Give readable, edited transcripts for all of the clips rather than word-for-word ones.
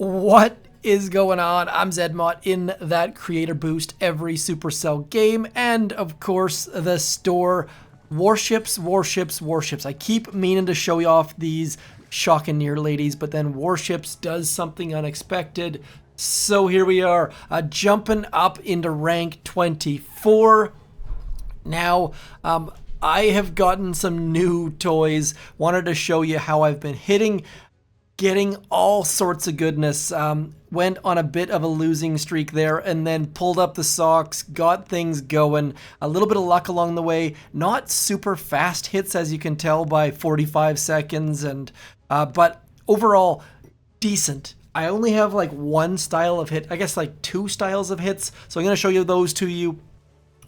What is going on? I'm zmoT in that creator boost every Supercell game, and of course the store. Warships. I keep meaning to show you off these shocking near ladies, but then Warships does something unexpected. So here we are, jumping up into rank 24. Now, I have gotten some new toys. Wanted to show you how I've been getting all sorts of goodness. Went on a bit of a losing streak there and then pulled up the socks, got things going. A little bit of luck along the way. Not super fast hits, as you can tell by 45 seconds, and but overall decent. I only have like one style of hit, I guess like two styles of hits, so I'm going to show you those to you.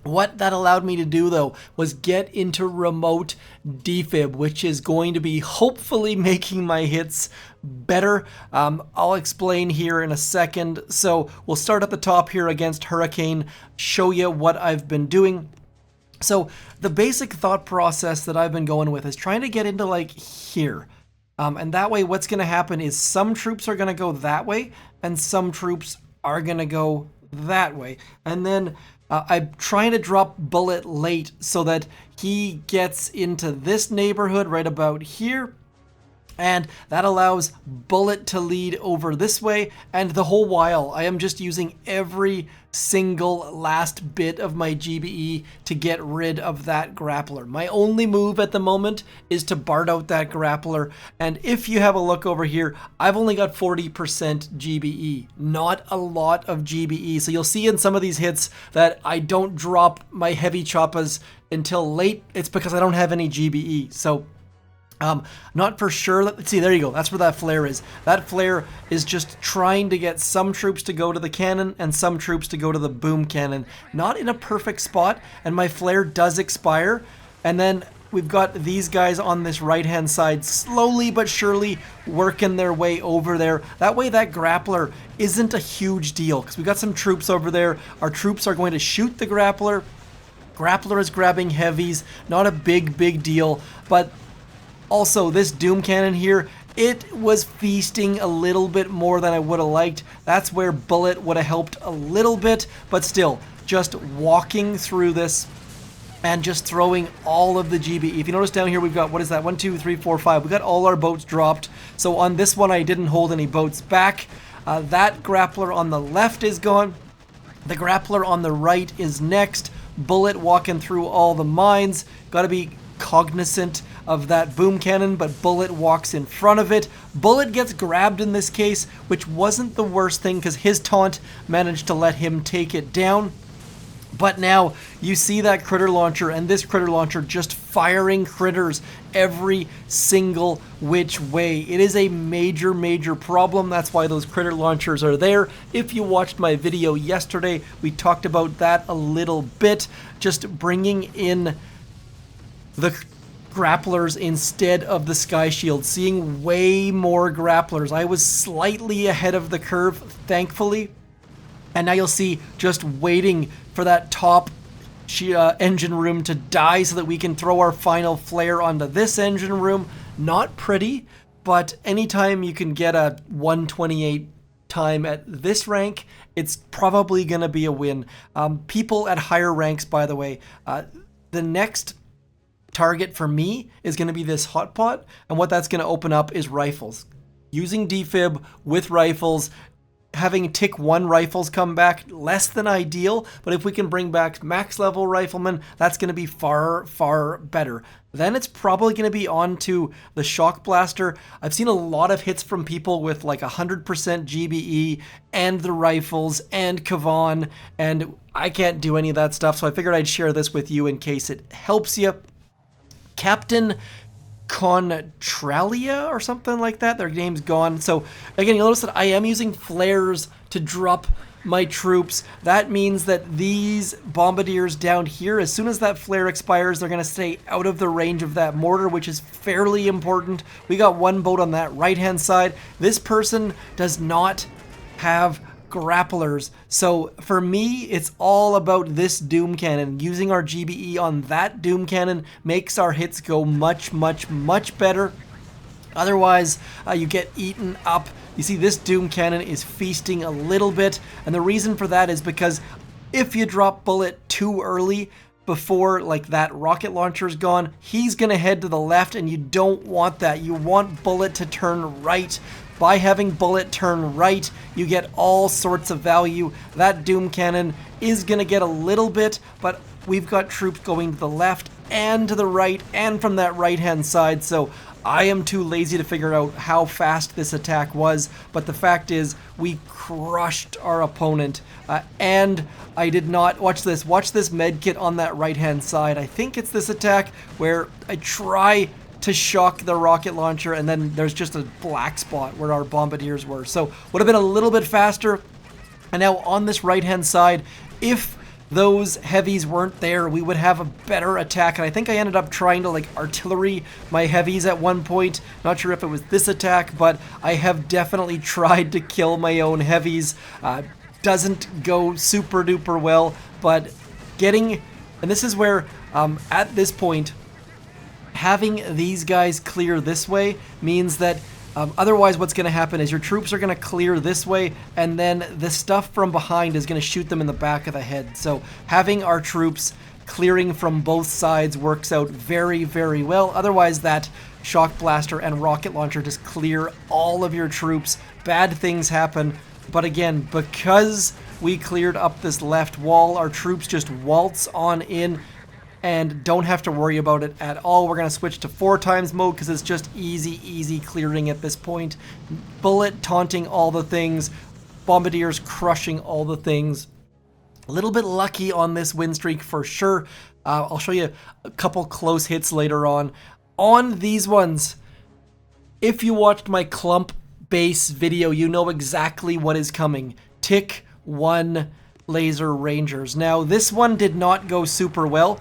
What that allowed me to do, though, was get into remote defib, which is going to be hopefully making my hits better. I'll explain here in a second. So we'll start at the top here against Hurricane, show you what I've been doing. So the basic thought process that I've been going with is trying to get into like here. And that way what's going to happen is some troops are going to go that way and some troops are going to go that way. And then I'm trying to drop Bullet late so that he gets into this neighborhood right about here. And that allows Bullet to lead over this way, and the whole while I am just using every single last bit of my GBE to get rid of that Grappler. My only move at the moment is to Bard out that Grappler, and if you have a look over here, I've only got 40% GBE, not a lot of GBE. So you'll see in some of these hits that I don't drop my heavy choppas until late. It's because I don't have any GBE. So not for sure. Let's see, there you go. That's where that flare is. That flare is just trying to get some troops to go to the cannon and some troops to go to the boom cannon. Not in a perfect spot, and my flare does expire. And then we've got these guys on this right-hand side slowly but surely working their way over there. That way that Grappler isn't a huge deal because we've got some troops over there. Our troops are going to shoot the Grappler. Grappler is grabbing heavies. Not a big deal, but also, this Doom Cannon here, it was feasting a little bit more than I would have liked. That's where Bullet would have helped a little bit, but still, just walking through this and just throwing all of the GB. If you notice down here, we've got, what is that, 1, 2, 3, 4, 5. We got all our boats dropped. So on this one, I didn't hold any boats back. That Grappler on the left is gone. The Grappler on the right is next. Bullet walking through all the mines. Got to be cognizant of that boom cannon, but Bullet walks in front of it. Bullet gets grabbed in this case, which wasn't the worst thing because his taunt managed to let him take it down. But now you see that critter launcher and this critter launcher just firing critters every single which way. It is a major problem. That's why those critter launchers are there. If you watched my video yesterday, we talked about that a little bit. Just bringing in the Grapplers instead of the Sky Shield, seeing way more Grapplers. I was slightly ahead of the curve, thankfully, and now you'll see just waiting for that top engine room to die so that we can throw our final flare onto this engine room. Not pretty, but anytime you can get a 128 time at this rank, it's probably going to be a win. People at higher ranks, by the way, the next target for me is going to be this hot pot, and what that's going to open up is rifles. Using defib with rifles, having tick 1 rifles come back, less than ideal, but if we can bring back max level riflemen, that's going to be far better. Then it's probably going to be on to the shock blaster. I've seen a lot of hits from people with like 100% GBE and the rifles and Kavan, and I can't do any of that stuff, so I figured I'd share this with you in case it helps you. Captain Contralia or something like that. Their name's gone. So again, you'll notice that I am using flares to drop my troops. That means that these bombardiers down here, as soon as that flare expires, they're going to stay out of the range of that mortar, which is fairly important. We got one boat on that right-hand side. This person does not have grapplers. So for me, it's all about this Doom Cannon. Using our GBE on that Doom Cannon makes our hits go much better. Otherwise, you get eaten up. You see, this Doom Cannon is feasting a little bit, and the reason for that is because if you drop Bullet too early, before like that rocket launcher's gone, he's gonna head to the left, and you don't want that. You want Bullet to turn right. By having Bullet turn right, you get all sorts of value. That Doom Cannon is gonna get a little bit, but we've got troops going to the left and to the right and from that right-hand side, so I am too lazy to figure out how fast this attack was, but the fact is we crushed our opponent, and I did not, watch this medkit on that right-hand side. I think it's this attack where I try to shock the rocket launcher and then there's just a black spot where our bombardiers were. So would have been a little bit faster. And now on this right-hand side, if those heavies weren't there, we would have a better attack. And I think I ended up trying to like artillery my heavies at one point. Not sure if it was this attack, but I have definitely tried to kill my own heavies. Doesn't go super duper well, but getting, and this is where at this point, having these guys clear this way means that otherwise what's going to happen is your troops are going to clear this way, and then the stuff from behind is going to shoot them in the back of the head. So having our troops clearing from both sides works out very, very well. Otherwise that shock blaster and rocket launcher just clear all of your troops. Bad things happen. But again, because we cleared up this left wall, our troops just waltz on in and don't have to worry about it at all. We're going to switch to 4x mode because it's just easy clearing at this point. Bullet taunting all the things, bombardiers crushing all the things. A little bit lucky on this win streak for sure. I'll show you a couple close hits later on. On these ones, if you watched my clump base video, you know exactly what is coming. Tick 1 laser rangers. Now this one did not go super well.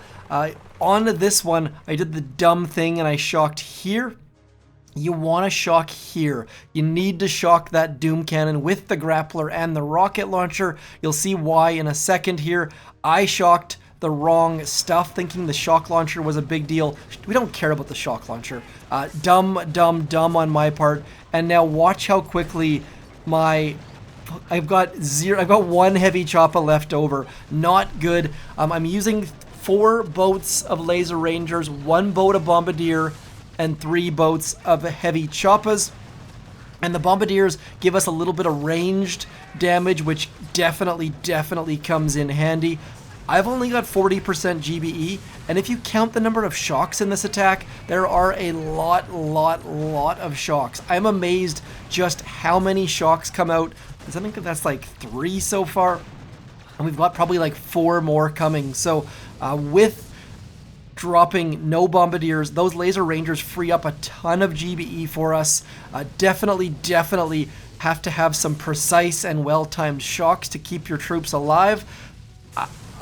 On this one, I did the dumb thing and I shocked here. You want to shock here. You need to shock that Doom Cannon with the Grappler and the rocket launcher. You'll see why in a second here. I shocked the wrong stuff, thinking the shock launcher was a big deal. We don't care about the shock launcher. Dumb on my part. And now watch how quickly I've got 1 heavy chopper left over. Not good. I'm using 4 boats of laser rangers, 1 boat of bombardier, and 3 boats of heavy choppers. And the bombardiers give us a little bit of ranged damage, which definitely comes in handy. I've only got 40% GBE, and if you count the number of shocks in this attack, there are a lot of shocks. I'm amazed just how many shocks come out. I think that's like 3 so far, and we've got probably like 4 more coming. So with dropping no bombardiers, those laser rangers free up a ton of GBE for us. Definitely have to have some precise and well-timed shocks to keep your troops alive.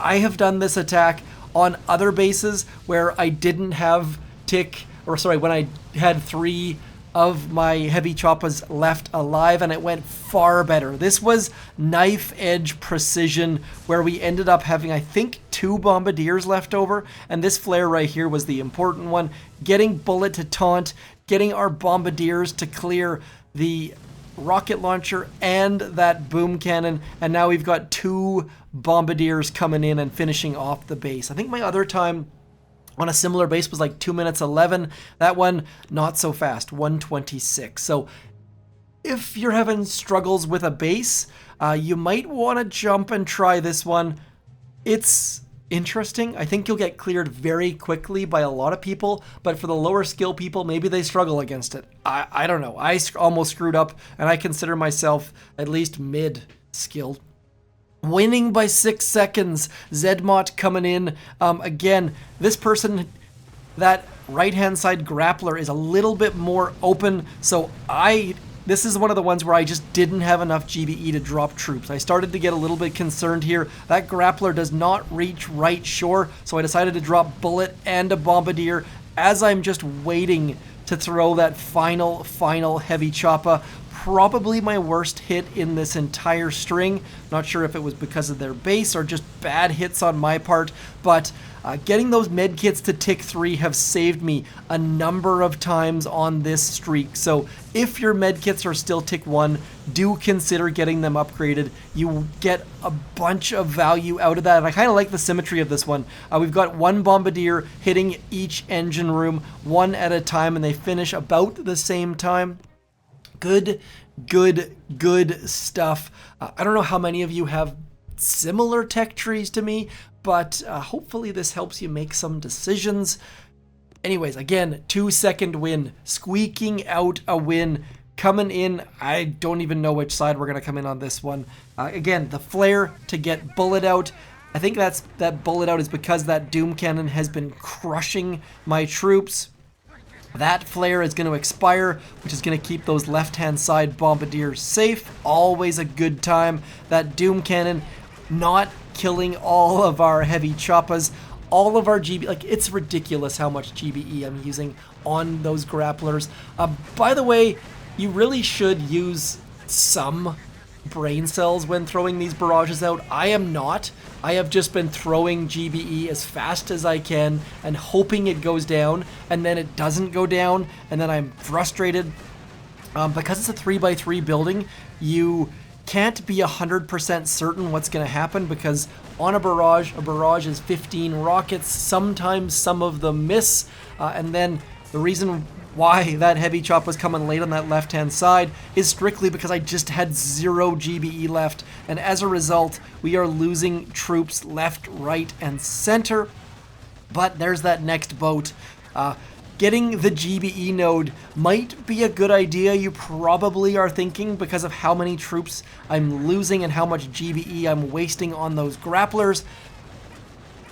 I have done this attack on other bases where I didn't have when I had 3 of my heavy choppers left alive, and it went far better. This was knife edge precision where we ended up having, I think, 2 bombardiers left over, and this flare right here was the important one. Getting Bullet to taunt, getting our bombardiers to clear the rocket launcher and that boom cannon, and now we've got 2 bombardiers coming in and finishing off the base. I think my other time on a similar base was like 2 minutes 11. That one, not so fast, 1:26. So if you're having struggles with a base, you might want to jump and try this one. It's interesting. I think you'll get cleared very quickly by a lot of people, but for the lower skill people, maybe they struggle against it. I don't know. I almost screwed up, and I consider myself at least mid-skilled. Winning by 6 seconds, zmoT coming in. Again, this person, that right-hand side grappler is a little bit more open, so this is one of the ones where I just didn't have enough GBE to drop troops. I started to get a little bit concerned here. That grappler does not reach right shore, so I decided to drop Bullet and a bombardier as I'm just waiting to throw that final heavy chopper. probably my worst hit in this entire string. Not sure if it was because of their base or just bad hits on my part, but getting those med kits to tick 3 have saved me a number of times on this streak. So if your med kits are still tick 1, do consider getting them upgraded. You get a bunch of value out of that, and I kind of like the symmetry of this one. We've got one bombardier hitting each engine room one at a time, and they finish about the same time. Good stuff. I don't know how many of you have similar tech trees to me, but hopefully this helps you make some decisions. Anyways, again, 2-second win, squeaking out a win, coming in. I don't even know which side we're going to come in on this one. Again, the flare to get bullet out. I think that bullet out is because that doom cannon has been crushing my troops. That flare is going to expire, which is going to keep those left-hand side bombardiers safe. Always a good time. That doom cannon not killing all of our heavy choppas, all of our GB. Like, it's ridiculous how much GBE I'm using on those grapplers. By the way, you really should use some brain cells when throwing these barrages out. I am not. I have just been throwing GBE as fast as I can and hoping it goes down, and then it doesn't go down, and then I'm frustrated. Because it's a 3x3 building, you can't be 100% certain what's going to happen, because on a barrage is 15 rockets. Sometimes some of them miss, and then the reason why that heavy chop was coming late on that left-hand side is strictly because I just had 0 GBE left, and as a result, we are losing troops left, right, and center. But there's that next boat. Getting the GBE node might be a good idea, you probably are thinking, because of how many troops I'm losing and how much GBE I'm wasting on those grapplers.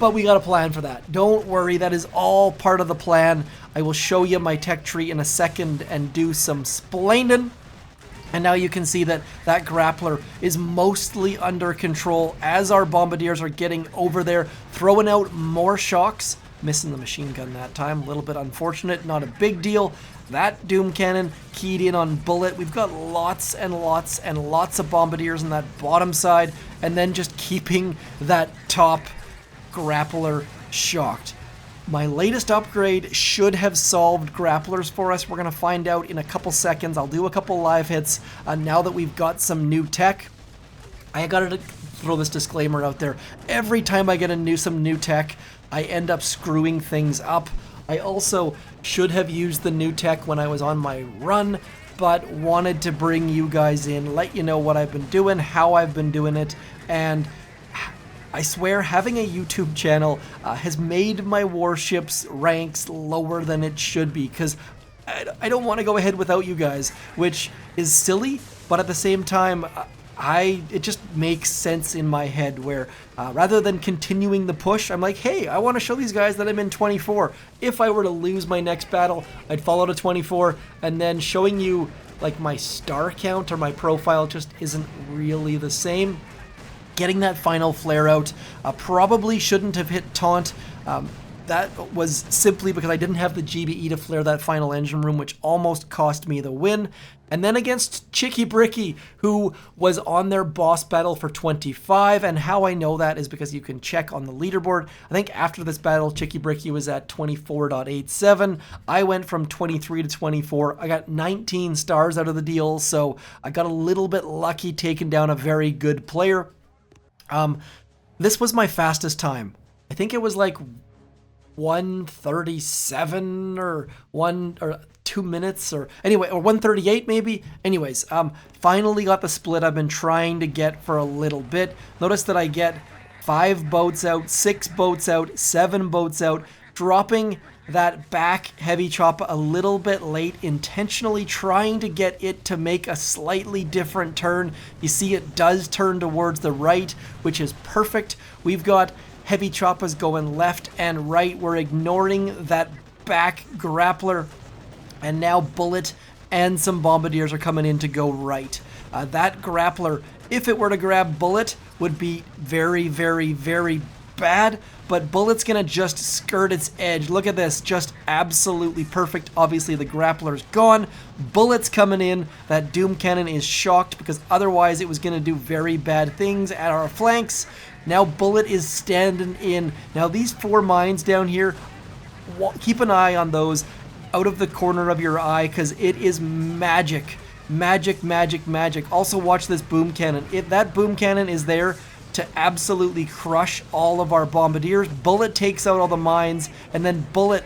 But we got a plan for that. Don't worry, that is all part of the plan. I will show you my tech tree in a second and do some splaining. And now you can see that that grappler is mostly under control as our bombardiers are getting over there, throwing out more shocks. Missing the machine gun that time, a little bit unfortunate, not a big deal. That doom cannon keyed in on bullet. We've got lots and lots and lots of bombardiers on that bottom side, and then just keeping that top grappler shocked. My latest upgrade should have solved grapplers for us. We're going to find out in a couple seconds. I'll do a couple live hits now that we've got some new tech. I got to throw this disclaimer out there. Every time I get some new tech, I end up screwing things up. I also should have used the new tech when I was on my run, but wanted to bring you guys in, let you know what I've been doing, how I've been doing it, and I swear having a YouTube channel has made my Warships ranks lower than it should be, because I don't want to go ahead without you guys, which is silly, but at the same time, it just makes sense in my head where rather than continuing the push, I'm like, hey, I want to show these guys that I'm in 24. If I were to lose my next battle, I'd fall out of 24, and then showing you like my star count or my profile just isn't really the same. Getting that final flare out probably shouldn't have hit taunt. That was simply because I didn't have the GBE to flare that final engine room, which almost cost me the win. And then against Chicky Bricky, who was on their boss battle for 25, and how I know that is because you can check on the leaderboard. I think after this battle, Chicky Bricky was at 24.87. I went from 23 to 24. I got 19 stars out of the deal, so I got a little bit lucky taking down a very good player. This was my fastest time. I think it was like 1:37 or 2 minutes or 1:38 maybe. Anyways, finally got the split I've been trying to get for a little bit. Notice that I get 5 boats out, 6 boats out, 7 boats out, dropping that back heavy chopper a little bit late, intentionally trying to get it to make a slightly different turn. You see it does turn towards the right, which is perfect. We've got heavy choppers going left and right. We're ignoring that back grappler, and now bullet and some bombardiers are coming in to go right. That grappler, if it were to grab bullet, would be very, very, very bad, but Bullet's gonna just skirt its edge. Look at this, just absolutely perfect. Obviously the Grappler's gone. Bullet's coming in. That Doom Cannon is shocked because otherwise it was gonna do very bad things at our flanks. Now Bullet is standing in. Now these 4 mines down here, keep an eye on those out of the corner of your eye because it is magic. Magic, magic, magic. Also watch this Boom Cannon. If that Boom Cannon is there to absolutely crush all of our bombardiers, Bullet takes out all the mines, and then Bullet,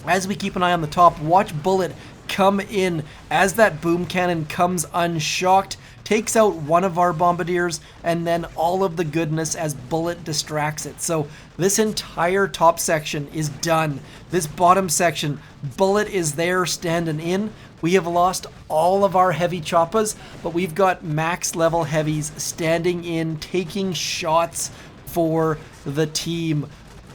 as we keep an eye on the top, watch Bullet come in as that Boom Cannon comes unshocked, takes out one of our bombardiers, and then all of the goodness as Bullet distracts it. So this entire top section is done. This bottom section, Bullet is there standing in. We have lost all of our heavy choppas, but we've got max level heavies standing in, taking shots for the team.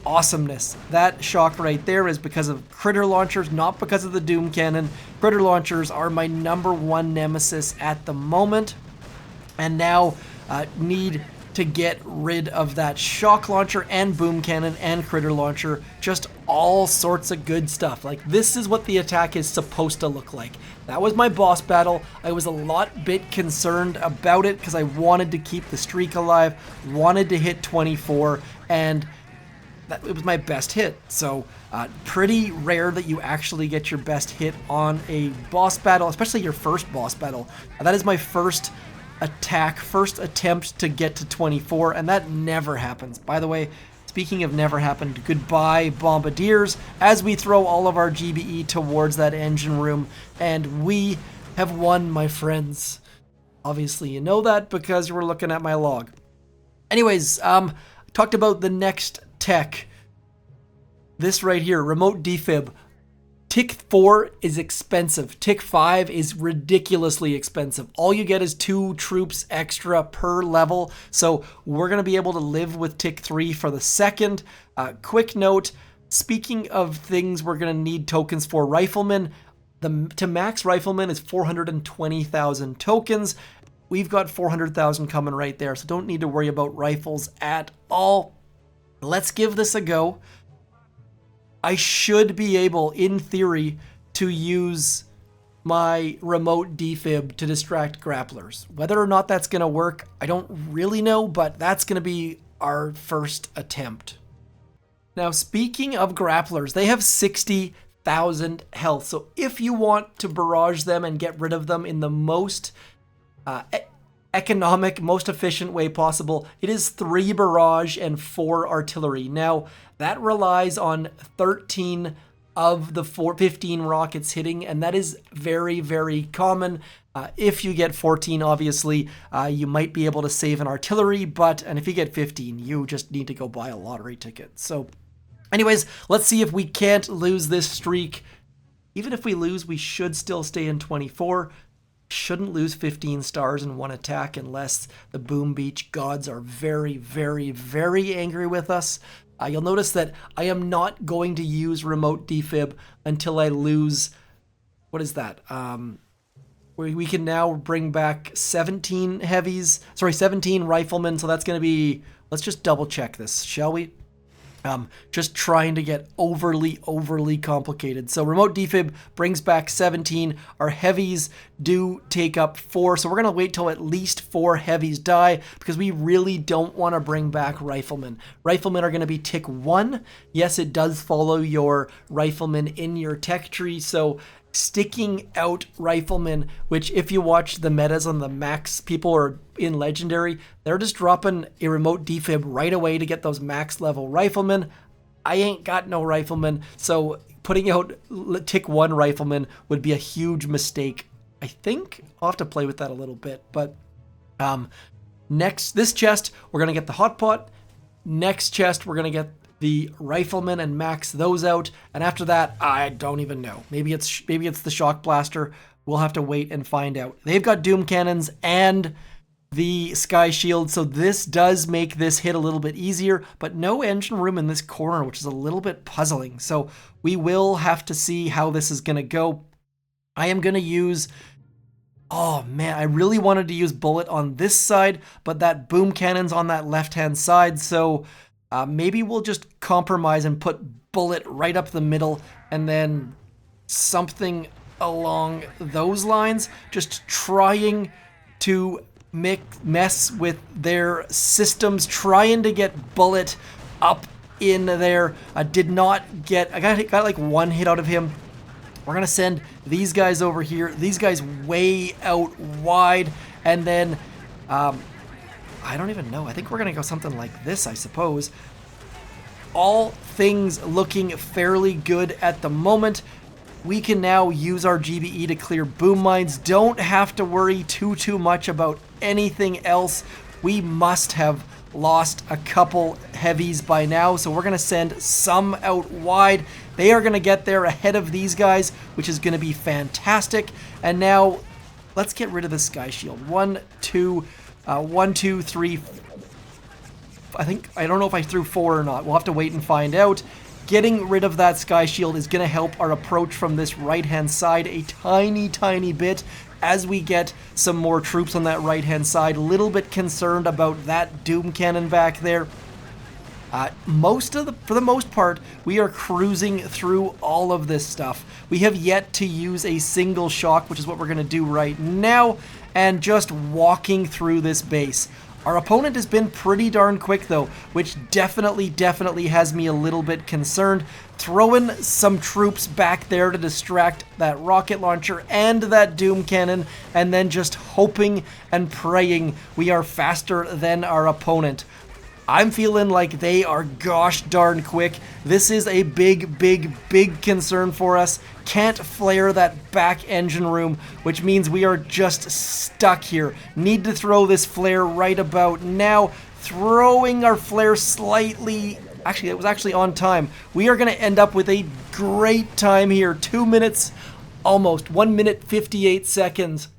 Awesomeness. That shock right there is because of critter launchers, not because of the Doom Cannon. Critter launchers are my #1 nemesis at the moment, and now need to get rid of that shock launcher and Boom Cannon and critter launcher. Just all sorts of good stuff. Like, this is what the attack is supposed to look like. That was my boss battle. I was a bit concerned about it because I wanted to keep the streak alive, wanted to hit 24, and it was my best hit. So pretty rare that you actually get your best hit on a boss battle, especially your first boss battle. That is my first attempt to get to 24, and that never happens. By the way, speaking of never happened, goodbye bombardiers as we throw all of our GBE towards that engine room, and we have won, my friends. Obviously you know that because you were looking at my log. Anyways, talked about the next tech. This right here, remote defib. Tick 4 is expensive. Tick 5 is ridiculously expensive. All you get is 2 troops extra per level. So we're going to be able to live with Tick 3 for the second. Quick note, speaking of things we're going to need tokens for, Riflemen. To max Riflemen is 420,000 tokens. We've got 400,000 coming right there, so don't need to worry about rifles at all. Let's give this a go. I should be able, in theory, to use my remote defib to distract grapplers. Whether or not that's going to work, I don't really know, but that's going to be our first attempt. Now, speaking of grapplers, they have 60,000 health. So if you want to barrage them and get rid of them in the most economic, most efficient way possible, it is 3 barrage and 4 artillery. Now, that relies on 13 of the 15 rockets hitting, and that is very, very common. If you get 14, obviously, you might be able to save an artillery, and if you get 15, you just need to go buy a lottery ticket. So, anyways, let's see if we can't lose this streak. Even if we lose, we should still stay in 24. Shouldn't lose 15 stars in one attack unless the Boom Beach gods are very, very, very angry with us. You'll notice that I am not going to use remote defib until I lose, what is that? We can now bring back 17 riflemen, so that's going to be, let's just double check this, shall we? Just trying to get overly complicated. So remote defib brings back 17. Our heavies do take up 4. So we're going to wait till at least 4 heavies die because we really don't want to bring back riflemen. Riflemen are going to be tick 1. Yes, it does follow your riflemen in your tech tree. So sticking out riflemen, which if you watch the metas on the max people are in legendary, they're just dropping a remote defib right away to get those max level riflemen. I ain't got no riflemen, so putting out tick 1 riflemen would be a huge mistake. I think I'll have to play with that a little bit, but next, this chest, we're gonna get the hot pot. Next chest, we're gonna get the riflemen and max those out, and after that, I don't even know. Maybe it's the shock blaster. We'll have to wait and find out. They've got doom cannons and the sky shield, so this does make this hit a little bit easier, but no engine room in this corner, which is a little bit puzzling. So we will have to see how this is gonna go. I am gonna use, oh man, I really wanted to use bullet on this side, but that boom cannon's on that left-hand side, so Maybe we'll just compromise and put bullet right up the middle, and then something along those lines. Just trying to mess with their systems, trying to get bullet up in there. I got like one hit out of him. We're gonna send these guys over here, these guys way out wide, and then I don't even know. I think we're gonna go something like this, I suppose. All things looking fairly good at the moment. We can now use our GBE to clear boom mines. Don't have to worry too much about anything else. We must have lost a couple heavies by now, so we're gonna send some out wide. They are gonna get there ahead of these guys, which is gonna be fantastic. And now let's get rid of the sky shield. 1, 2, 3. I don't know if I threw 4 or not. We'll have to wait and find out. Getting rid of that sky shield is going to help our approach from this right-hand side a tiny bit as we get some more troops on that right-hand side. A little bit concerned about that doom cannon back there. For the most part, we are cruising through all of this stuff. We have yet to use a single shock, which is what we're going to do right now, and just walking through this base. Our opponent has been pretty darn quick though, which definitely has me a little bit concerned. Throwing some troops back there to distract that rocket launcher and that doom cannon, and then just hoping and praying we are faster than our opponent. I'm feeling like they are gosh darn quick. This is a big concern for us. Can't flare that back engine room, which means we are just stuck here. Need to throw this flare right about now. Throwing our flare slightly... Actually, it was actually on time. We are going to end up with a great time here. 2 minutes, almost 1 minute 58 seconds.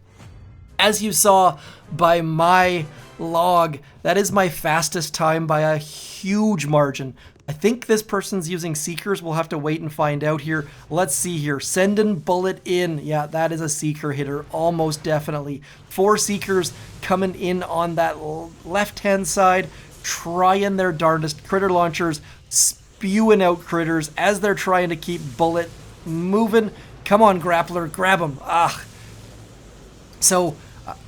As you saw by my log, that is my fastest time by a huge margin. I think this person's using Seekers. We'll have to wait and find out here. Let's see here. Sending bullet in. Yeah, that is a Seeker hitter. Almost definitely. 4 Seekers coming in on that left-hand side, trying their darndest. Critter launchers spewing out critters as they're trying to keep bullet moving. Come on, Grappler. Grab him. So,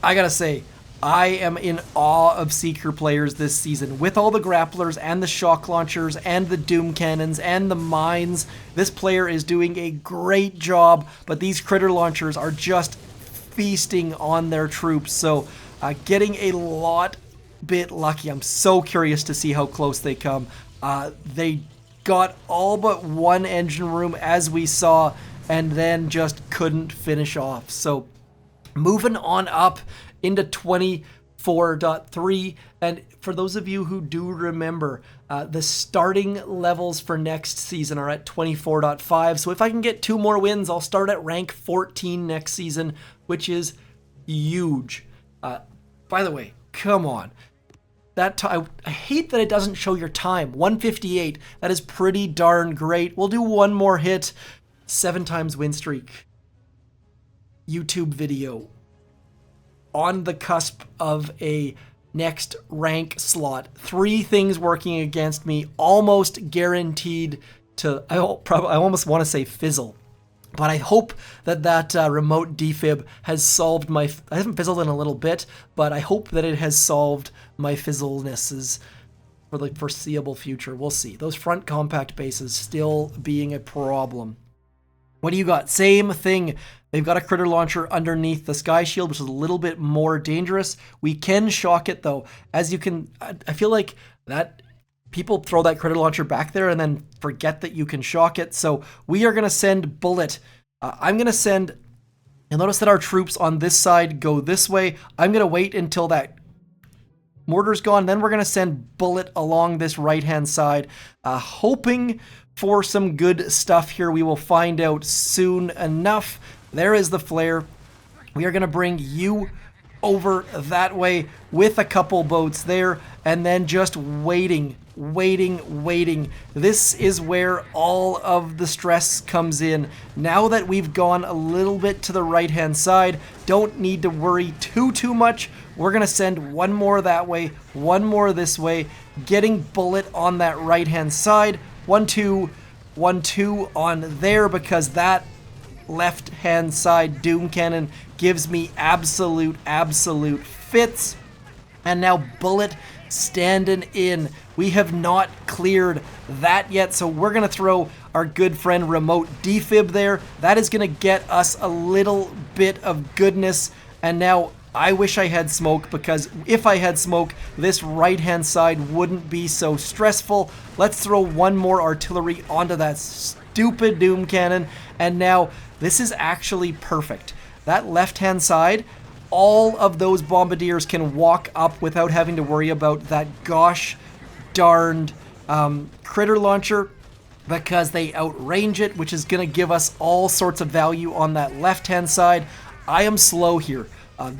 I gotta say, I am in awe of Seeker players this season. With all the grapplers and the shock launchers and the doom cannons and the mines, this player is doing a great job, but these critter launchers are just feasting on their troops. So getting a bit lucky. I'm so curious to see how close they come. They got all but one engine room, as we saw, and then just couldn't finish off. So moving on up into 24.3, and for those of you who do remember, the starting levels for next season are at 24.5, so if I can get 2 more wins, I'll start at rank 14 next season, which is huge. By the way, come on. I hate that it doesn't show your time. 158, that is pretty darn great. We'll do one more hit. 7 times win streak. YouTube video. On the cusp of a next rank slot. 3 things working against me, almost guaranteed to, I almost want to say fizzle. But I hope that remote defib has solved I haven't fizzled in a little bit, but I hope that it has solved my fizzlenesses for the foreseeable future. We'll see. Those front compact bases still being a problem. What do you got? Same thing. They've got a critter launcher underneath the sky shield, which is a little bit more dangerous. We can shock it though. As you can, I feel like that people throw that critter launcher back there and then forget that you can shock it. So we are going to send bullet. I'm going to send, you'll notice that our troops on this side go this way. I'm going to wait until that mortar's gone. Then we're going to send bullet along this right-hand side, hoping for some good stuff here. We will find out soon enough. There is the flare. We are going to bring you over that way with a couple boats there, and then just waiting waiting. This is where all of the stress comes in. Now that we've gone a little bit to the right-hand side, don't need to worry too much. We're going to send one more that way, one more this way, getting bullet on that right-hand side. 1-2, 1-2 on there, because that left-hand side Doom Cannon gives me absolute fits. And now bullet standing in. We have not cleared that yet, so we're going to throw our good friend remote defib there. That is going to get us a little bit of goodness. And now I wish I had smoke, because if I had smoke, this right-hand side wouldn't be so stressful. Let's throw one more artillery onto that stupid Doom Cannon. And now this is actually perfect. That left-hand side, all of those bombardiers can walk up without having to worry about that gosh darned critter launcher, because they outrange it, which is going to give us all sorts of value on that left-hand side. I am slow here. I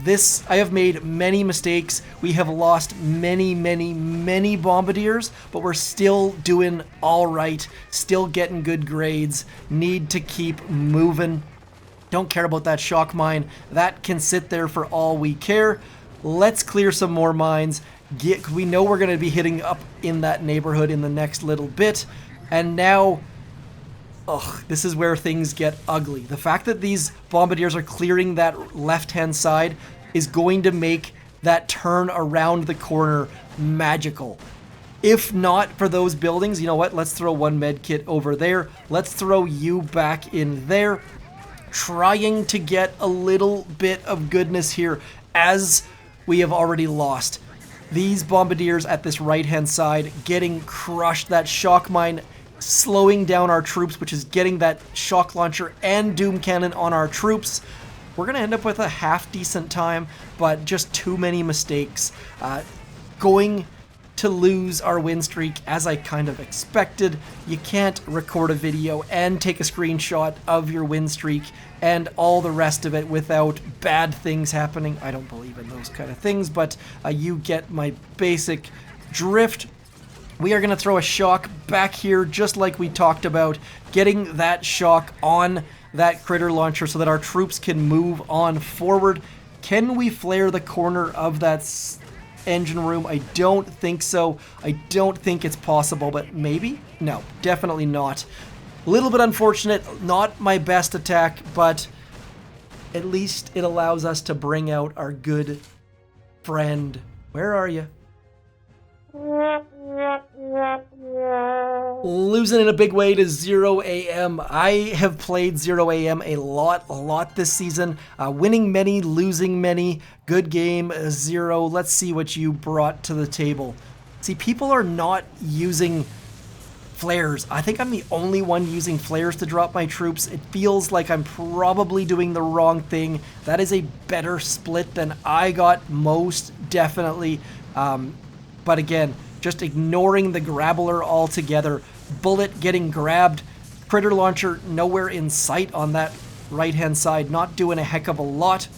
have made many mistakes. We have lost many bombardiers, but we're still doing all right, still getting good grades. Need to keep moving. Don't care about that shock mine. That can sit there for all we care. Let's clear some more mines. We know we're going to be hitting up in that neighborhood in the next little bit. And now, this is where things get ugly. The fact that these bombardiers are clearing that left-hand side is going to make that turn around the corner magical. If not for those buildings, you know what? Let's throw one med kit over there. Let's throw you back in there. Trying to get a little bit of goodness here, as we have already lost. These bombardiers at this right-hand side getting crushed. That shock mine slowing down our troops, which is getting that shock launcher and Doom Cannon on our troops. We're going to end up with a half-decent time, but just too many mistakes. Going to lose our win streak, as I kind of expected. You can't record a video and take a screenshot of your win streak and all the rest of it without bad things happening. I don't believe in those kind of things, but you get my basic drift. We are going to throw a shock back here, just like we talked about, getting that shock on that critter launcher so that our troops can move on forward. Can we flare the corner of that engine room? I don't think so. I don't think it's possible, but maybe? No, definitely not. A little bit unfortunate, not my best attack, but at least it allows us to bring out our good friend. Where are you? Losing in a big way to 0 AM. I have played 0 AM a lot this season. Winning many, losing many. Good game, 0. Let's see what you brought to the table. See, people are not using flares. I think I'm the only one using flares to drop my troops. It feels like I'm probably doing the wrong thing. That is a better split than I got, most definitely. But again, just ignoring the Grappler altogether. Bullet getting grabbed. Critter launcher nowhere in sight on that right-hand side. Not doing a heck of a lot.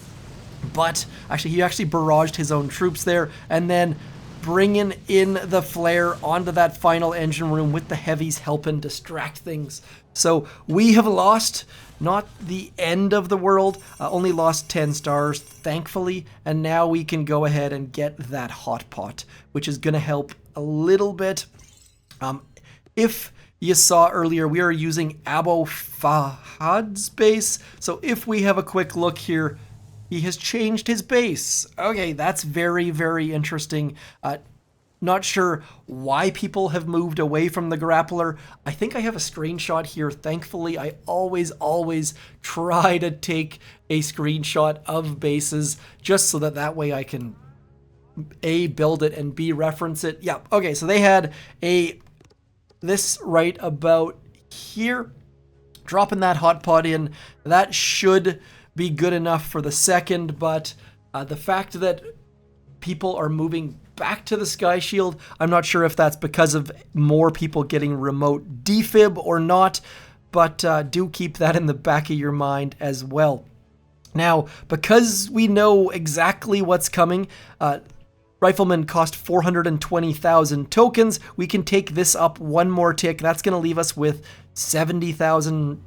But actually, he actually barraged his own troops there. And then bringing in the flare onto that final engine room with the heavies helping distract things. So we have lost. Not the end of the world, only lost 10 stars, thankfully, and now we can go ahead and get that hot pot, which is going to help a little bit. If you saw earlier, we are using Abu Fahad's base, so if we have a quick look here, he has changed his base. Okay, that's very, very interesting. Not sure why people have moved away from the Grappler. I think I have a screenshot here. Thankfully, I always try to take a screenshot of bases just so that way I can A, build it, and B, reference it. Yeah, okay, so they had this right about here. Dropping that hot pot in, that should be good enough for the second, but the fact that people are moving back to the Sky Shield, I'm not sure if that's because of more people getting remote defib or not, but do keep that in the back of your mind as well. Now, because we know exactly what's coming, Rifleman cost 420,000 tokens. We can take this up one more tick. That's going to leave us with 70,000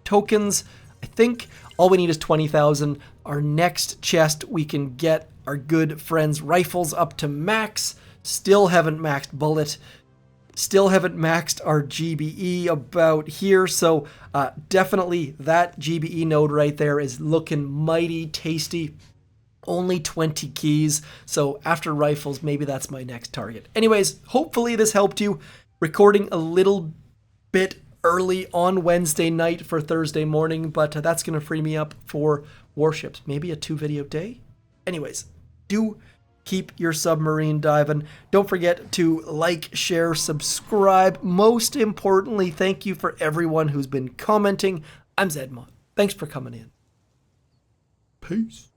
tokens. I think all we need is 20,000. Our next chest, we can get our good friends' rifles up to max. Still haven't maxed bullet. Still haven't maxed our GBE about here. So definitely that GBE node right there is looking mighty tasty. Only 20 keys, so after rifles, maybe that's my next target. Anyways, hopefully this helped you. Recording a little bit early on Wednesday night for Thursday morning, but that's going to free me up for Warships. Maybe a 2-video day? Anyways, do keep your submarine diving. Don't forget to like, share, subscribe. Most importantly, thank you for everyone who's been commenting. I'm zmoT. Thanks for coming in. Peace.